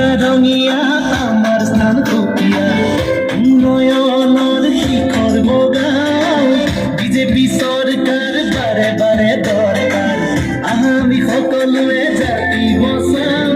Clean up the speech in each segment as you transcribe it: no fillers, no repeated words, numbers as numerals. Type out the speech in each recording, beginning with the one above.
ৰঙিয়া আমাৰ স্থান কুপিয়া উন্নয়নেৰ শিখৰ বগাও বিজেপি সৰকাৰ বাৰে বাৰে দৰকাৰ আমি সকলোৱে জাতি বচাম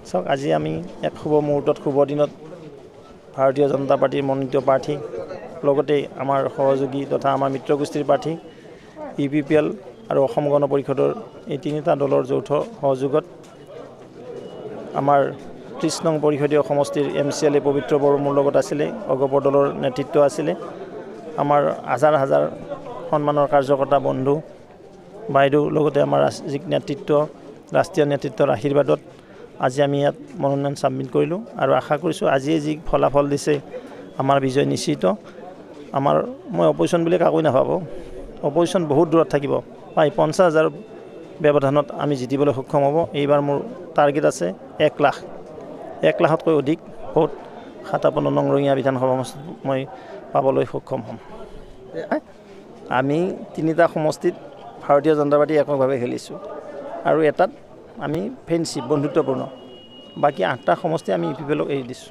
চাওক আজি আমি এক শুভ মুহূৰ্তত শুভ দিনত ভাৰতীয় জনতা পাৰ্টীৰ মনোনীত প্ৰাৰ্থী লগতে আমাৰ সহযোগী তথা আমাৰ মিত্ৰগোষ্ঠীৰ প্ৰাৰ্থী UPPL আৰু অসম গণ পৰিষদৰ এই তিনিটা দলৰ যৌথ সহযোগত আমাৰ 30 নং পৰিষদীয় সমষ্টিৰ MCLA পবিত্ৰ বড়ো মোৰ লগত আছিলে অগপৰ দলৰ নেতৃত্ব আছিলে আমাৰ হাজাৰ হাজাৰ সন্মানৰ কাৰ্যকৰ্তা বন্ধু বাইদেউ লগতে আমাৰ ৰাজ্যিক নেতৃত্ব ৰাষ্ট্ৰীয় নেতৃত্বৰ আশীৰ্বাদত আজি আমি ইয়াত মনোনয়ন সাবমিট কৰিলোঁ আৰু আশা কৰিছোঁ আজিয়ে যি ফলাফল দিছে আমাৰ বিজয় নিশ্চিত মই অপজিশ্যন বুলি কাকো নাভাবোঁ অপজিশ্যন বহুত দূৰত থাকিব প্ৰায় 50,000 ব্যৱধানত আমি জিতিবলৈ সক্ষম হ'ব এইবাৰ মোৰ টাৰ্গেট আছে 1 লাখ 1 লাখতকৈ অধিক ভোট 57 নং ৰঙিয়া বিধানসভা সমষ্টিত মই পাবলৈ সক্ষম হ'ম আমি তিনিটা সমষ্টিত ভাৰতীয় জনতা পাৰ্টি এককভাৱে খেলিছোঁ আৰু এটাত আমি ফ্ৰেণ্ডশ্বিপ বন্ধুত্বপূৰ্ণ বাকি 8টা সমষ্টি আমি UPPLক এৰি দিছোঁ